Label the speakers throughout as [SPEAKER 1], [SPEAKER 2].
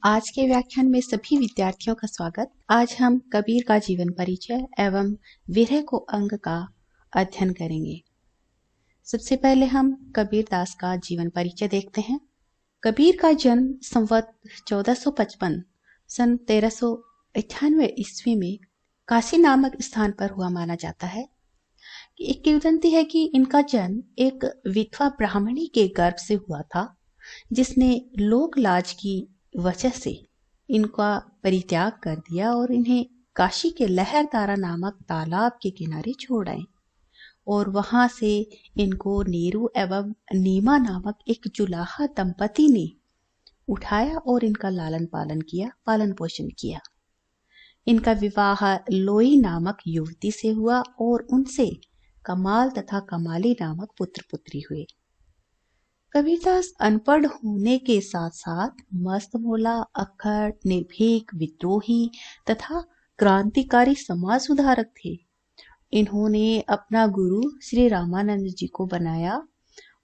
[SPEAKER 1] आज के व्याख्यान में सभी विद्यार्थियों का स्वागत। आज हम कबीर का जीवन परिचय एवं विरह को अंग का अध्ययन करेंगे। सबसे पहले हम कबीर दास का जीवन परिचय देखते हैं। कबीर का जन्म संवत 1455 सन 1398 ईस्वी में काशी नामक स्थान पर हुआ माना जाता है। एक किंवदंती है कि इनका जन्म एक विधवा ब्राह्मणी के गर्भ से हुआ था, जिसने लोक लाज की वजह से इनका परित्याग कर दिया और इन्हें काशी के लहरदारा नामक तालाब के किनारे छोड़ आए और वहां से इनको नीरू एवं नीमा नामक एक जुलाहा दंपति ने उठाया और इनका पालन पोषण किया। इनका विवाह लोई नामक युवती से हुआ और उनसे कमाल तथा कमाली नामक पुत्र पुत्री हुए। कबीरदास अनपढ़ होने के साथ साथ मस्तमौला, अक्खड़, निर्भीक, विद्रोही तथा क्रांतिकारी समाज सुधारक थे। इन्होंने अपना गुरु श्री रामानंद जी को बनाया।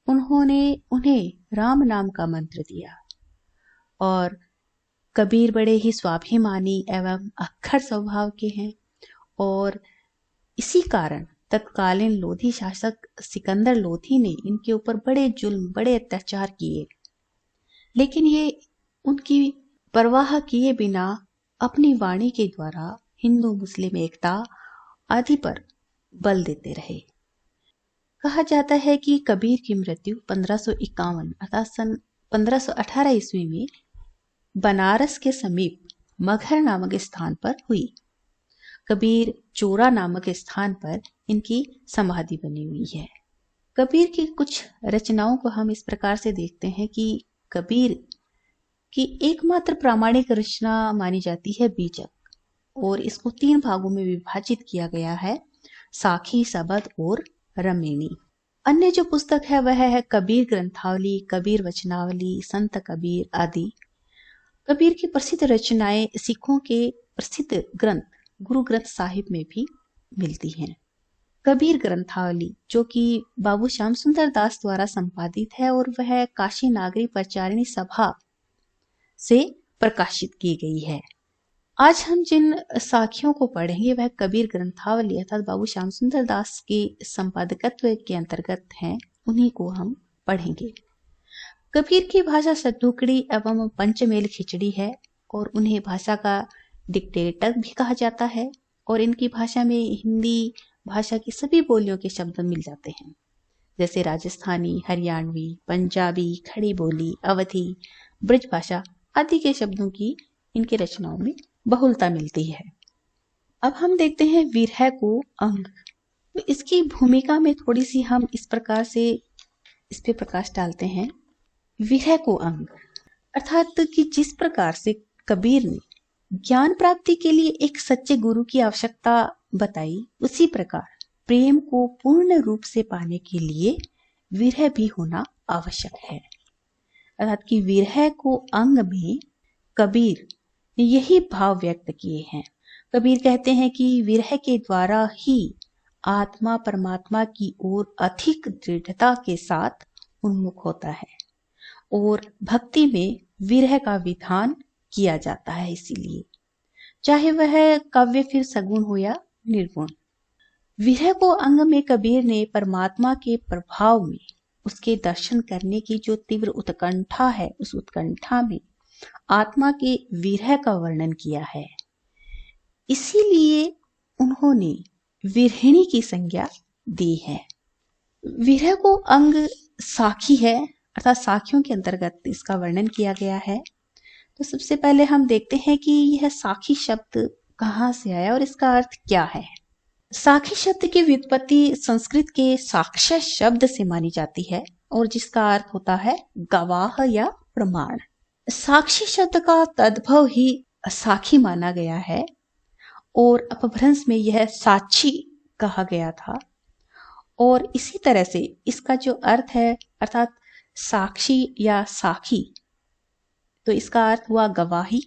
[SPEAKER 1] उन्होंने उन्हें राम नाम का मंत्र दिया और कबीर बड़े ही स्वाभिमानी एवं अक्खड़ स्वभाव के हैं और इसी कारण तत्कालीन लोधी शासक सिकंदर लोधी ने इनके ऊपर बड़े जुल्म, बड़े अत्याचार किए, लेकिन ये उनकी परवाह किए बिना अपनी वाणी के द्वारा हिंदू मुस्लिम एकता आदि पर बल देते रहे। कहा जाता है कि कबीर की मृत्यु 1551 अर्थात सन 1518 ईस्वी में बनारस के समीप मगहर नामक स्थान पर हुई। कबीर चोरा नामक स्थान पर इनकी समाधि बनी हुई है। कबीर की कुछ रचनाओं को हम इस प्रकार से देखते हैं कि कबीर की एकमात्र प्रामाणिक रचना मानी जाती है बीजक, और इसको 3 भागों में विभाजित किया गया है, साखी, सबद और रमेणी। अन्य जो पुस्तक है वह है कबीर ग्रंथावली, कबीर वचनावली, संत कबीर आदि। कबीर की प्रसिद्ध रचनाएं सिखों के प्रसिद्ध ग्रंथ गुरु ग्रंथ साहिब में भी मिलती हैं। कबीर ग्रंथावली जो कि बाबू श्याम सुंदर दास द्वारा संपादित है और वह काशी नागरी प्रचारिणी सभा से प्रकाशित की गई है। आज हम जिन साखियों को पढ़ेंगे वह कबीर ग्रंथावली अर्थात बाबू श्याम सुंदर दास के संपादकत्व के अंतर्गत हैं, उन्हीं को हम पढ़ेंगे। कबीर की भाषा सतुकड़ी एवं पंचमेल खिचड़ी है और उन्हें भाषा का डिक्टेटर भी कहा जाता है और इनकी भाषा में हिंदी भाषा की सभी बोलियों के शब्द मिल जाते हैं, जैसे राजस्थानी, हरियाणवी, पंजाबी, खड़ी बोली, अवधी, ब्रज भाषा आदि के शब्दों की इनकी रचनाओं में बहुलता मिलती है। अब हम देखते हैं विरह को अंग। तो इसकी भूमिका में थोड़ी सी हम इस प्रकार से इस पे प्रकाश डालते हैं। विरह को अंग अर्थात कि जिस प्रकार से कबीर ने ज्ञान प्राप्ति के लिए एक सच्चे गुरु की आवश्यकता बताई, उसी प्रकार प्रेम को पूर्ण रूप से पाने के लिए विरह भी होना आवश्यक है। अर्थात कि विरह को अंग में कबीर ने यही भाव व्यक्त किए हैं। कबीर कहते हैं कि विरह के द्वारा ही आत्मा परमात्मा की ओर अधिक दृढ़ता के साथ उन्मुख होता है और भक्ति में विरह का विधान किया जाता है। इसीलिए चाहे वह काव्य फिर सगुण हो या निर्गुण, विरह को अंग में कबीर ने परमात्मा के प्रभाव में उसके दर्शन करने की जो तीव्र उत्कंठा है, उस उत्कंठा में आत्मा के विरह का वर्णन किया है। इसीलिए उन्होंने विरहिणी की संज्ञा दी है। विरह को अंग साखी है अर्थात साखियों के अंतर्गत इसका वर्णन किया गया है। तो सबसे पहले हम देखते हैं कि यह साखी शब्द कहाँ से आया और इसका अर्थ क्या है। साखी शब्द की व्युत्पत्ति संस्कृत के साक्ष्य शब्द से मानी जाती है और जिसका अर्थ होता है गवाह या प्रमाण। साक्षी शब्द का तद्भव ही साखी माना गया है और अपभ्रंश में यह साक्षी कहा गया था और इसी तरह से इसका जो अर्थ है अर्थात साक्षी या साखी, तो इसका अर्थ हुआ गवाही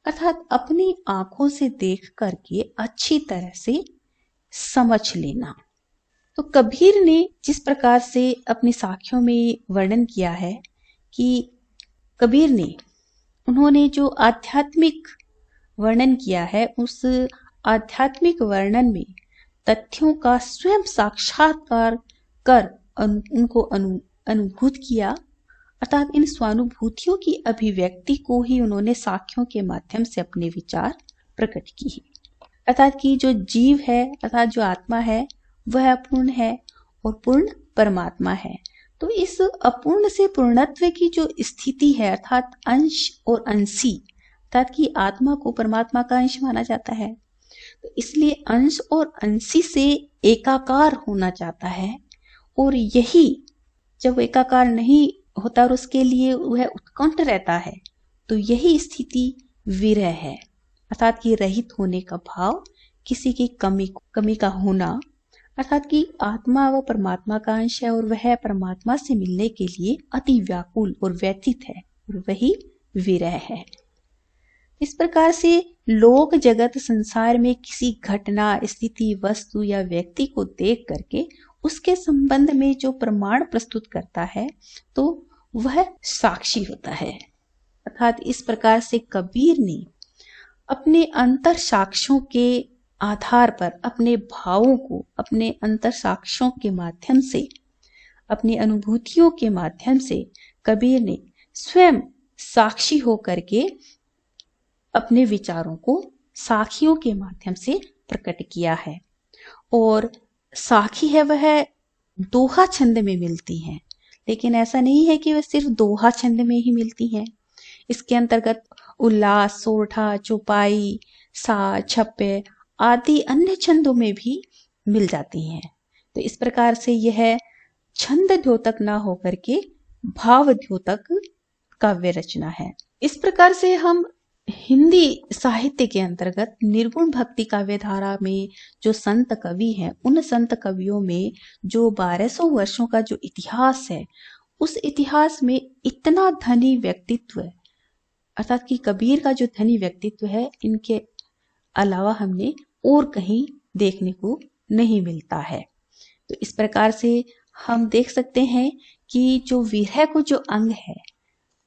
[SPEAKER 1] अर्थात अपनी आंखों से देख करके अच्छी तरह से समझ लेना। तो कबीर ने जिस प्रकार से अपनी साखियों में वर्णन किया है कि कबीर ने उन्होंने जो आध्यात्मिक वर्णन किया है, उस आध्यात्मिक वर्णन में तथ्यों का स्वयं साक्षात्कार कर उनको अनुभूत किया, अर्थात इन स्वानुभूतियों की अभिव्यक्ति को ही उन्होंने साक्ष्यों के माध्यम से अपने विचार प्रकट किए। अर्थात कि जो जीव है, अर्थात जो आत्मा है, वह अपूर्ण है और पूर्ण परमात्मा है। तो इस अपूर्ण से पूर्णत्व की जो स्थिति है, अर्थात अंश और अंशी, अर्थात कि आत्मा को परमात्मा का अंश माना जाता है, तो इसलिए अंश और अंशी से एकाकार होना चाहता है। और यही जब एकाकार नहीं होता और उसके लिए वह उत्कंठ रहता है, तो यही स्थिति विरह है, अर्थात कि रहित होने का भाव, किसी की कमी का होना, अर्थात कि आत्मा व परमात्मा का अंश है और वह परमात्मा से मिलने के लिए अति व्याकुल और व्यथित है, और वही विरह है। इस प्रकार से लोक जगत संसार में किसी घटना, स्थिति, वस्तु या व्यक्ति को देख करके उसके संबंध में जो प्रमाण प्रस्तुत करता है, तो वह साक्षी होता है। अर्थात इस प्रकार से कबीर ने अपने अंतर साक्ष्यों के आधार पर अपने भावों को अपने अंतर साक्ष्यों के माध्यम से, अपनी अनुभूतियों के माध्यम से कबीर ने स्वयं साक्षी होकर के अपने विचारों को साखियों के माध्यम से प्रकट किया है। और साखी है वह दोहा छंद में मिलती हैं, लेकिन ऐसा नहीं है कि वह सिर्फ दोहा छंद में ही मिलती हैं। इसके अंतर्गत उल्लास, सोरठा, चौपाई, सा, छप्पे आदि अन्य छंदों में भी मिल जाती हैं। तो इस प्रकार से यह छंद द्योतक ना होकर के भाव द्योतक काव्य रचना है। इस प्रकार से हम हिंदी साहित्य के अंतर्गत निर्गुण भक्ति काव्य धारा में जो संत कवि हैं, उन संत कवियों में जो 1200 वर्षों का जो इतिहास है, उस इतिहास में इतना धनी व्यक्तित्व, अर्थात कि कबीर का जो धनी व्यक्तित्व है, इनके अलावा हमने और कहीं देखने को नहीं मिलता है। तो इस प्रकार से हम देख सकते हैं कि जो विरह को जो अंग है,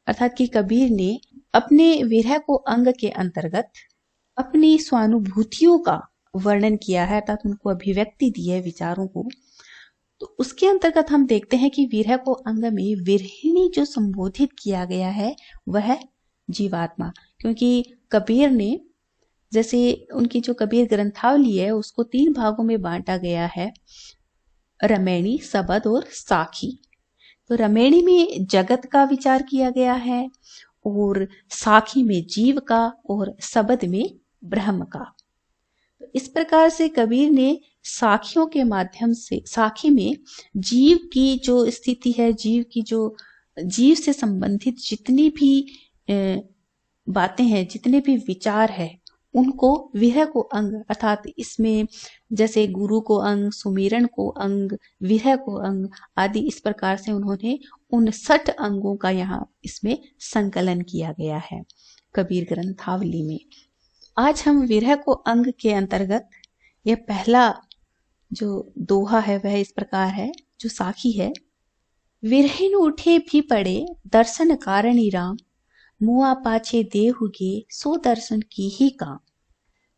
[SPEAKER 1] अर्थात कि कबीर ने अपने विरह को अंग के अंतर्गत अपनी स्वानुभूतियों का वर्णन किया है, अर्थात उनको अभिव्यक्ति दी है विचारों को। तो उसके अंतर्गत हम देखते हैं कि विरह को अंग में विरहिणी जो संबोधित किया गया है, वह जीवात्मा, क्योंकि कबीर ने, जैसे उनकी जो कबीर ग्रंथावली है, उसको 3 भागों में बांटा गया है, रमैणी, सबद और साखी। तो रमैणी में जगत का विचार किया गया है, और साखी में जीव का, और सबद में ब्रह्म का। तो इस प्रकार से कबीर ने साखियों के माध्यम से, साखी में जीव की जो स्थिति है, जीव से संबंधित जितनी भी बातें हैं, जितने भी विचार है, उनको विरह को अंग, अर्थात इसमें जैसे गुरु को अंग, सुमिरन को अंग, विरह को अंग आदि, इस प्रकार से उन्होंने 59 अंगों का यहाँ इसमें संकलन किया गया है कबीर ग्रंथावली में। आज हम विरह को अंग के अंतर्गत यह पहला जो दोहा है वह इस प्रकार है, जो साखी है। विरहिन उठे भी पड़े दर्शन कारणि राम, मुआ पाछे देहुगे सो दर्शन की ही काम।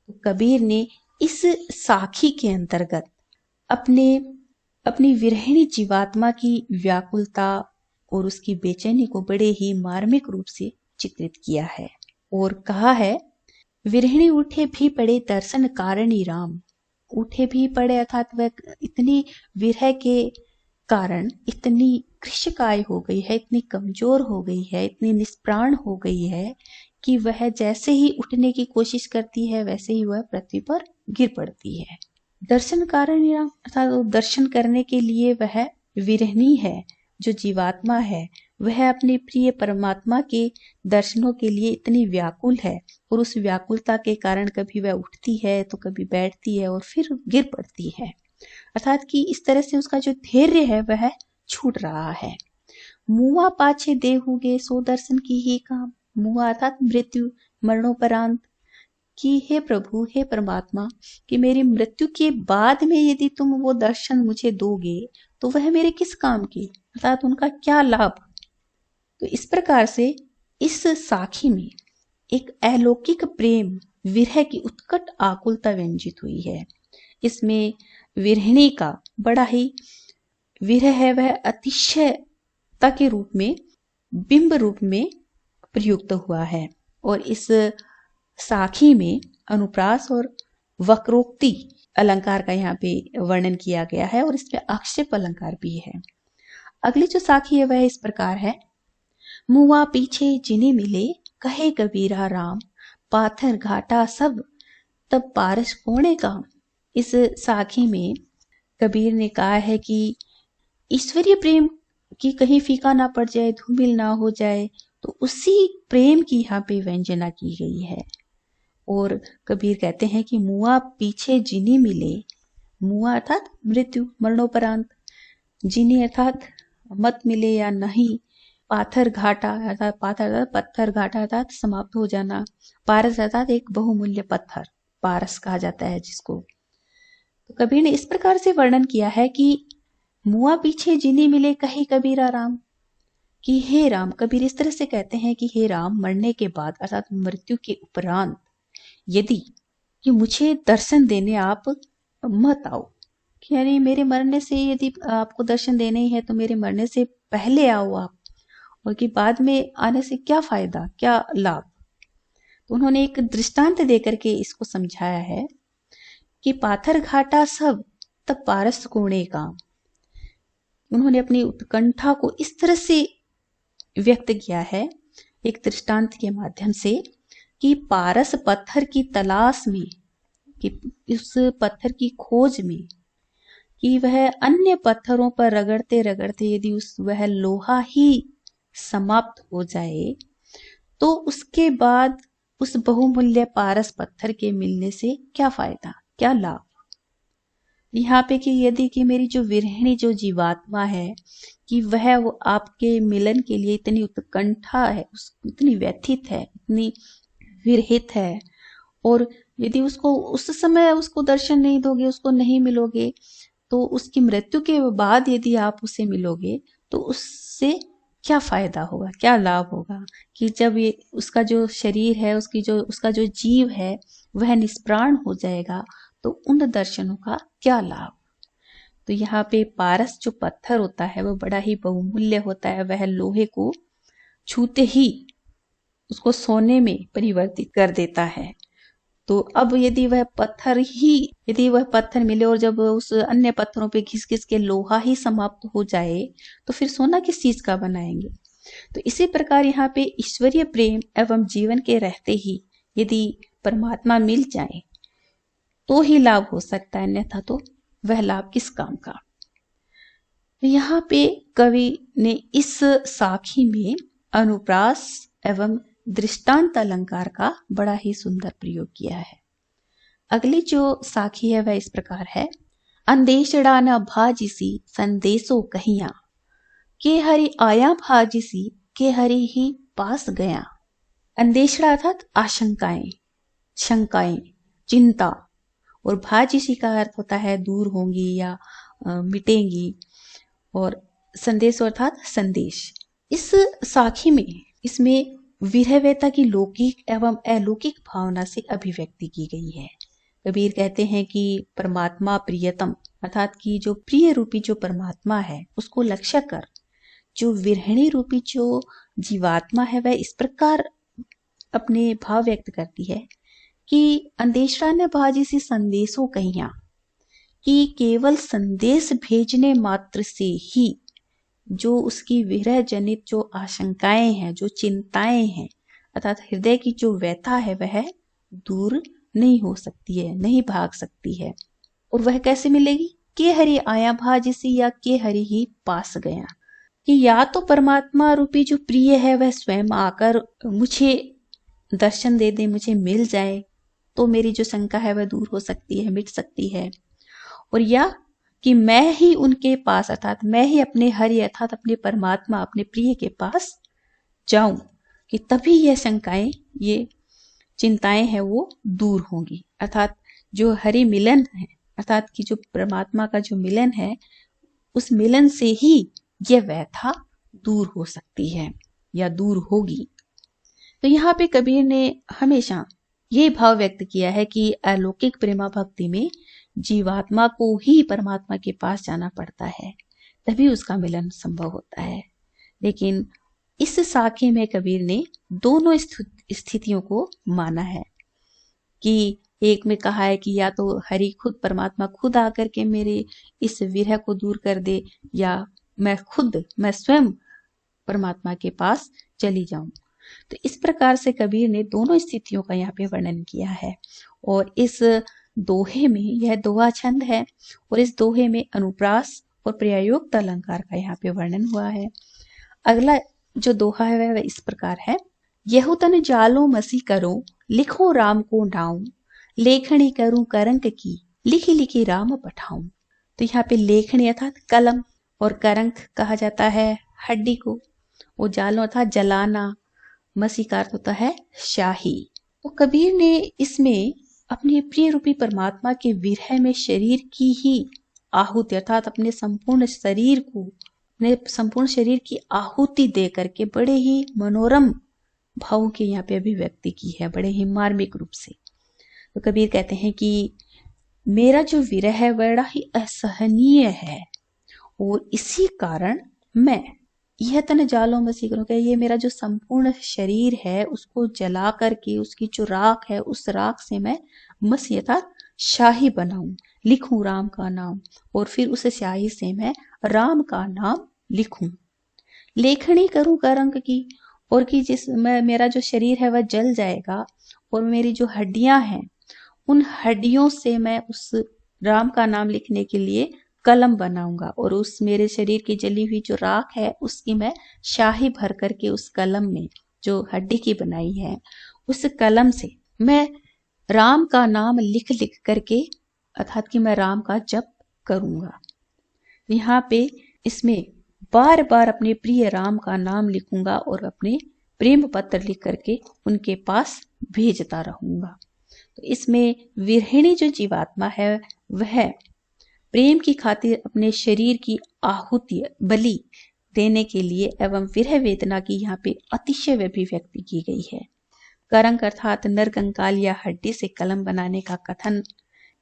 [SPEAKER 1] तो कबीर ने इस साखी के अंतर्गत अपनी विरहिणी जीवात्मा की व्याकुलता और उसकी बेचैनी को बड़े ही मार्मिक रूप से चित्रित किया है, और कहा है, विरहिणी उठे भी पड़े दर्शन कारणि राम। उठे भी पड़े, अर्थात वह इतनी विरह के कारण इतनी कृशकाय हो गई है, इतनी कमजोर हो गई है, इतनी निष्प्राण हो गई है कि वह जैसे ही उठने की कोशिश करती है, वैसे ही वह पृथ्वी पर गिर पड़ती है। दर्शन कारण, अर्थात दर्शन करने के लिए वह विरहिणी है, जो जीवात्मा है, वह अपने प्रिय परमात्मा के दर्शनों के लिए इतनी व्याकुल है, और उस व्याकुलता के कारण कभी वह उठती है तो कभी बैठती है और फिर गिर पड़ती है, अर्थात कि इस तरह से उसका जो धैर्य है वह छूट रहा है। मुआ पाछे देहुगे सो दर्शन की ही काम। मुआ अर्थात मृत्यु, मरणोपरांत, कि हे प्रभु, हे परमात्मा, कि मेरी मृत्यु के बाद में यदि तुम वो दर्शन मुझे दोगे तो वह मेरे किस काम की, अर्थात उनका क्या लाभ। तो इस प्रकार से इस साखी में एक अलौकिक प्रेम विरह की उत्कट आकुलता व्यंजित हुई है। इसमें विरहिणी का बड़ा ही विरह है वह अतिशयता के रूप में, बिंब रूप में प्रयुक्त हुआ है। और इस साखी में अनुप्रास और वक्रोक्ति अलंकार का यहाँ पे वर्णन किया गया है और इसमें आक्षेप अलंकार भी है। अगली जो साखी है वह इस प्रकार है। मुआ पीछे जिने मिले, कहे कबीरा राम, पाथर घाटा सब तब पारस कोणे काम। इस साखी में कबीर ने कहा है कि ईश्वरीय प्रेम की कहीं फीका ना पड़ जाए, धूमिल ना हो जाए, तो उसी प्रेम की यहाँ पे व्यंजना की गई है। और कबीर कहते हैं कि मुआ पीछे जिनी मिले, मुआ अर्थात मृत्यु, मरणोपरांत, जिनी अर्थात मत मिले या नहीं, पाथर घाटा अर्थात पत्थर, घाटा अर्थात समाप्त हो जाना, पारस अर्थात एक बहुमूल्य पत्थर, पारस कहा जाता है जिसको। तो कबीर ने इस प्रकार से वर्णन किया है कि मुआ पीछे जिनी मिले, कहे कबीरा राम, कि हे राम, कबीर इस तरह से कहते हैं कि हे राम, मरने के बाद अर्थात मृत्यु के उपरांत यदि कि मुझे दर्शन देने आप मत आओ, यानी मेरे मरने से यदि आपको दर्शन देने ही है तो मेरे मरने से पहले आओ आप, और कि बाद में आने से क्या फायदा, क्या लाभ। तो उन्होंने एक दृष्टांत देकर के इसको समझाया है कि पाथर घाटा सब तब पारस कोणे काम। उन्होंने अपनी उत्कंठा को इस तरह से व्यक्त किया है एक दृष्टांत के माध्यम से कि पारस पत्थर की तलाश में, कि उस पत्थर की खोज में, कि वह अन्य पत्थरों पर रगड़ते रगड़ते यदि वह लोहा ही समाप्त हो जाए तो उसके बाद उस बहुमूल्य पारस पत्थर के मिलने से क्या फायदा, क्या लाभ। यहाँ पे कि यदि कि मेरी जो विरहिणी जो जीवात्मा है कि वह वो आपके मिलन के लिए इतनी उत्कंठा है, इतनी व्यथित है, इतनी विरहित है, और यदि उसको उस समय उसको दर्शन नहीं दोगे, उसको नहीं मिलोगे, तो उसकी मृत्यु के बाद यदि आप उसे मिलोगे तो उससे क्या फायदा होगा, क्या लाभ होगा। कि जब ये उसका जो शरीर है, उसका जो जीव है वह निष्प्राण हो जाएगा तो उन दर्शनों का क्या लाभ। तो यहाँ पे पारस जो पत्थर होता है वह बड़ा ही बहुमूल्य होता है, वह लोहे को छूते ही उसको सोने में परिवर्तित कर देता है। तो अब यदि वह पत्थर मिले और जब उस अन्य पत्थरों पे घिस घिस के लोहा ही समाप्त हो जाए तो फिर सोना किस चीज का बनाएंगे। तो इसी प्रकार यहाँ पे ईश्वरीय प्रेम एवं जीवन के रहते ही यदि परमात्मा मिल जाए तो ही लाभ हो सकता है, अन्यथा तो वह लाभ किस काम का। यहाँ पे कवि ने इस साखी में अनुप्रास एवं दृष्टांत अलंकार का बड़ा ही सुंदर प्रयोग किया है। अगली जो साखी है वह इस प्रकार है। अंदेशड़ा न भाजिसी संदेशो कहिया, के हरि आया भाजिसी के हरि ही पास गया। अंदेशड़ा अर्थात आशंकाएं, शंकाएं, चिंता, और भाजिसी का अर्थ होता है दूर होंगी या मिटेंगी, और संदेश अर्थात संदेश। इस साखी में इसमें विरहवेता की लौकिक एवं अलौकिक भावना से अभिव्यक्ति की गई है। कबीर कहते हैं कि परमात्मा प्रियतम अर्थात कि जो प्रिय रूपी जो परमात्मा है उसको लक्ष्य कर जो विरहिणी रूपी जो जीवात्मा है वह इस प्रकार अपने भाव व्यक्त करती है कि अंदेशरा ने भाजी सी संदेशों कहिया, कि केवल संदेश भेजने मात्र से ही जो उसकी विरह जनित जो आशंकाएं हैं, जो चिंताएं हैं, अर्थात हृदय की जो व्यथा है वह दूर नहीं हो सकती है, नहीं भाग सकती है। और वह कैसे मिलेगी? के हरि आया भाजिसी या के हरि ही पास गया, कि या तो परमात्मा रूपी जो प्रिय है वह स्वयं आकर मुझे दर्शन दे दे, मुझे मिल जाए तो मेरी जो शंका है वह दूर हो सकती है, मिट सकती है। और या कि मैं ही उनके पास अर्थात मैं ही अपने हरि अर्थात अपने परमात्मा अपने प्रिय के पास जाऊं, कि तभी यह शंकाएं, ये चिंताएं हैं वो दूर होंगी। अर्थात जो हरि मिलन है, अर्थात कि जो परमात्मा का जो मिलन है उस मिलन से ही यह व्यथा दूर हो सकती है या दूर होगी। तो यहाँ पे कबीर ने हमेशा ये भाव व्यक्त किया है कि अलौकिक प्रेमा भक्ति में जीवात्मा को ही परमात्मा के पास जाना पड़ता है, तभी उसका मिलन संभव होता है। लेकिन इस साखे में कबीर ने दोनों स्थितियों को माना है कि एक में कहा है कि या तो हरि खुद परमात्मा खुद आकर के मेरे इस विरह को दूर कर दे, या मैं स्वयं परमात्मा के पास चली जाऊं। तो इस प्रकार से कबीर ने दोनों स्थितियों का यहाँ पे वर्णन किया है। और इस दोहे में, यह दोहा छंद है, और इस दोहे में अनुप्रास और प्रयोक्त अलंकार का यहाँ पे वर्णन हुआ है। अगला जो दोहा है वह इस प्रकार है। यहु तन जालो मसी करो, लिखो राम को नाऊं, लेखनी करूं करंक की, लिखी लिखी राम पठाऊं। तो यहाँ पे लेखनी अर्थात कलम, और करंक कहा जाता है हड्डी को, वो जालो अर्थात जलाना, मसी का अर्थ होता है शाही। तो कबीर ने इसमें अपने प्रिय रूपी परमात्मा के विरह में शरीर की ही आहुति अर्थात अपने संपूर्ण शरीर को, अपने संपूर्ण शरीर की आहुति दे करके बड़े ही मनोरम भावों की यहाँ पे अभिव्यक्ति की है, बड़े ही मार्मिक रूप से। तो कबीर कहते हैं कि मेरा जो विरह है बड़ा ही असहनीय है, और इसी कारण मैं यह तन जालो मसी करूं, ये मेरा जो संपूर्ण शरीर है उसको जला करके उसकी जो राख है उस राख से मैं मसी अर्थात शाही बनाऊं, लिखूं राम का नाम, और फिर उस स्याही से मैं राम का नाम लिखूं। लेखनी करूं करंक की, और कि मेरा जो शरीर है वह जल जाएगा, और मेरी जो हड्डियां हैं उन हड्डियों से मैं उस राम का नाम लिखने के लिए कलम बनाऊंगा, और उस मेरे शरीर की जली हुई जो राख है उसकी मैं शाही भर करके उस कलम में जो हड्डी की बनाई है उस कलम से मैं राम का नाम लिख लिख करके अर्थात कि मैं राम का जप करूंगा। यहाँ पे इसमें बार बार अपने प्रिय राम का नाम लिखूंगा और अपने प्रेम पत्र लिख करके उनके पास भेजता रहूंगा। तो इसमें विरहिणी जो जीवात्मा है वह प्रेम की खातिर अपने शरीर की आहुति बलि देने के लिए एवं विरह वेदना की यहाँ पे अतिशय अभिव्यक्ति की गई है। करंक अर्थात नरकंकाल या हड्डी से कलम बनाने का कथन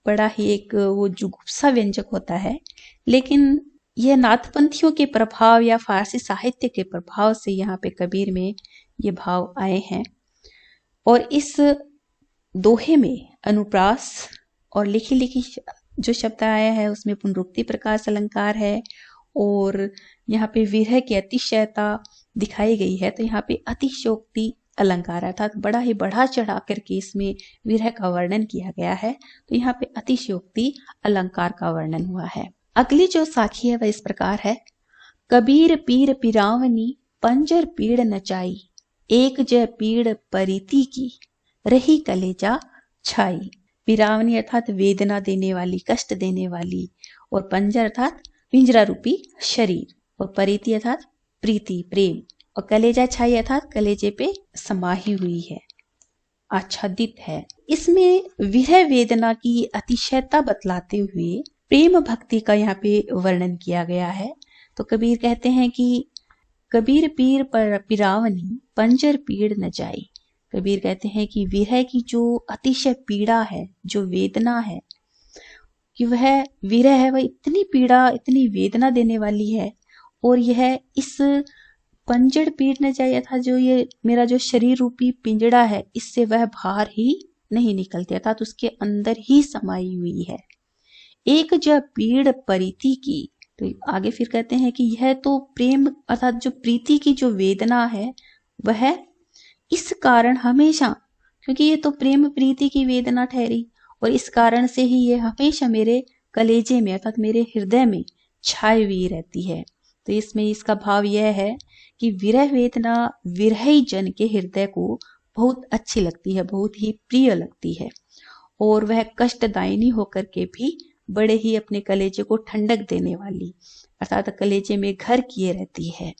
[SPEAKER 1] बड़ा ही एक वो जुगुप्सा व्यंजक होता है, लेकिन यह नाथपंथियों के प्रभाव या फारसी साहित्य के प्रभाव से यहाँ पे कबीर में ये भाव आए हैं। और इस दोहे में अनुप्रास और लिखी लिखी जो शब्द आया है उसमें पुनरुक्ति प्रकाश अलंकार है, और यहाँ पे विरह की अतिशयता दिखाई गई है। तो यहाँ पे अतिशयोक्ति अलंकार अर्थात बड़ा ही बढ़ा चढ़ा करके इसमें विरह का वर्णन किया गया है, तो यहाँ पे अतिशयोक्ति अलंकार का वर्णन हुआ है। अगली जो साखी है वह इस प्रकार है। कबीर पीर पिरावनी, पंजर पीड़ नचाई, एक जय पीड़ परिति की, रही कलेजा छाई। पिरावनी अर्थात वेदना देने वाली, कष्ट देने वाली, और पंजर अर्थात पिंजरा रूपी शरीर, और परिति अर्थात प्रीति प्रेम, और कलेजा छाई अर्थात कलेजे पे समाही हुई है, आच्छादित है। इसमें विरह वेदना की अतिशयता बतलाते हुए प्रेम भक्ति का यहाँ पे वर्णन किया गया है। तो कबीर कहते हैं कि कबीर पीर पर पिरावनी, पंजर पीड़ न जाई। कबीर कहते हैं कि विरह की जो अतिशय पीड़ा है, जो वेदना है, कि वह विरह है वह इतनी पीड़ा इतनी वेदना देने वाली है, और यह इस पंजड़ पीड़ न जाए था, जो ये मेरा जो शरीर रूपी पिंजड़ा है इससे वह बाहर ही नहीं निकलती अर्थात उसके अंदर ही समाई हुई है। एक जब पीड़ परिति की, तो आगे फिर कहते हैं कि यह तो प्रेम अर्थात जो प्रीति की जो वेदना है वह इस कारण हमेशा, क्योंकि ये तो प्रेम प्रीति की वेदना ठहरी, और इस कारण से ही ये हमेशा मेरे कलेजे में अर्थात मेरे हृदय में छाई हुई रहती है। तो इसमें इसका भाव यह है कि विरह वेदना विरही जन के हृदय को बहुत अच्छी लगती है, बहुत ही प्रिय लगती है, और वह कष्टदायिनी होकर के भी बड़े ही अपने कलेजे को ठंडक देने वाली अर्थात कलेजे में घर किए रहती है।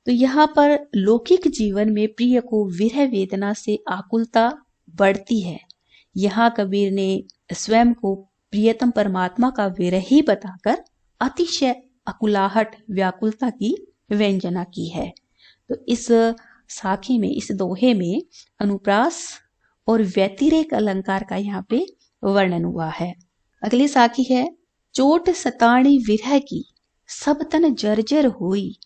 [SPEAKER 1] तो यहाँ पर लौकिक जीवन में प्रिय को विरह वेदना से आकुलता बढ़ती है। यहाँ कबीर ने स्वयं को प्रियतम परमात्मा का विरह ही बताकर अतिशय अकुलाहट व्याकुलता की व्यंजना की है। तो इस साखी में, इस दोहे में अनुप्रास और व्यतिरेक अलंकार का यहाँ पे वर्णन हुआ है। अगली साखी है, चोट सताणी विरह की सब तन जर्जर होई,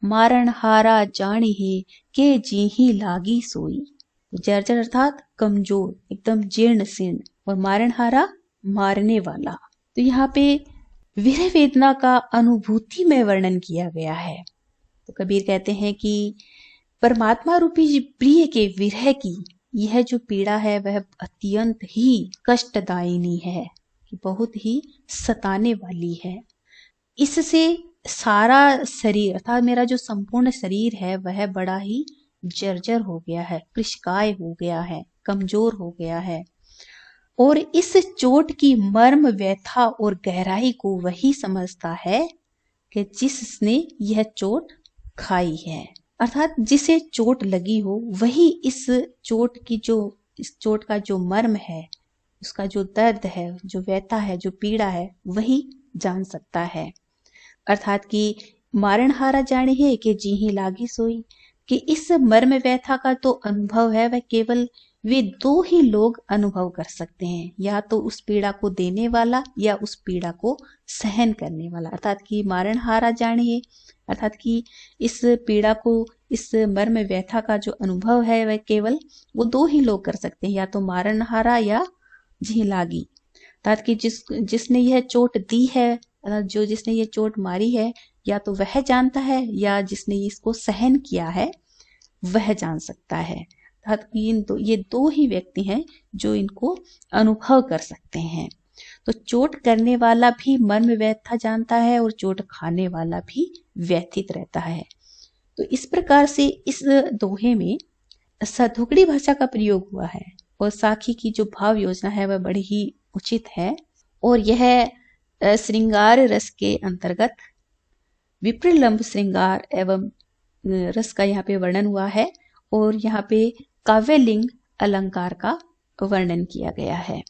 [SPEAKER 1] मारण हारा जानी है के जीही लागी सोई। जर्जर अर्थात कमजोर, एकदम जीर्ण शीर्ण, और मारण हारा मारने वाला। तो यहाँ पे विरह वेदना का अनुभूति में वर्णन किया गया है। तो कबीर कहते हैं कि परमात्मा रूपी प्रिय के विरह की यह जो पीड़ा है वह अत्यंत ही कष्टदायिनी है, कि बहुत ही सताने वाली है। इससे सारा शरीर अर्थात मेरा जो संपूर्ण शरीर है वह बड़ा ही जर्जर हो गया है, कृशकाय हो गया है, कमजोर हो गया है। और इस चोट की मर्म, व्यथा और गहराई को वही समझता है कि जिसने यह चोट खाई है, अर्थात जिसे चोट लगी हो वही इस चोट का जो मर्म है, उसका जो दर्द है, जो व्यथा है, जो पीड़ा है, वही जान सकता है। अर्थात कि मारण हारा जाने है कि जीही लागी सोई, कि इस मर्म व्यथा का तो अनुभव है वह केवल वे दो ही लोग अनुभव कर सकते हैं, या तो उस पीड़ा को देने वाला या उस पीड़ा को सहन करने वाला। अर्थात कि मारण हारा जाने है, अर्थात कि इस पीड़ा को, इस मर्म व्यथा का जो अनुभव है वह केवल वो दो ही लोग कर सकते हैं, या तो मारण हारा या जी लागी। अर्थात कि जिसने यह चोट दी है, जिसने ये चोट मारी है, या तो वह जानता है या जिसने इसको सहन किया है वह जान सकता है। अर्थात ये दो ही व्यक्ति हैं जो इनको अनुभव कर सकते हैं। तो चोट करने वाला भी मर्म व्यथा जानता है और चोट खाने वाला भी व्यथित रहता है। तो इस प्रकार से इस दोहे में सधुकड़ी भाषा का प्रयोग हुआ है, और साखी की जो भाव योजना है वह बड़ी ही उचित है। और यह श्रृंगार रस के अंतर्गत विप्रलंब श्रृंगार एवं रस का यहाँ पे वर्णन हुआ है, और यहाँ पे काव्यलिंग अलंकार का वर्णन किया गया है।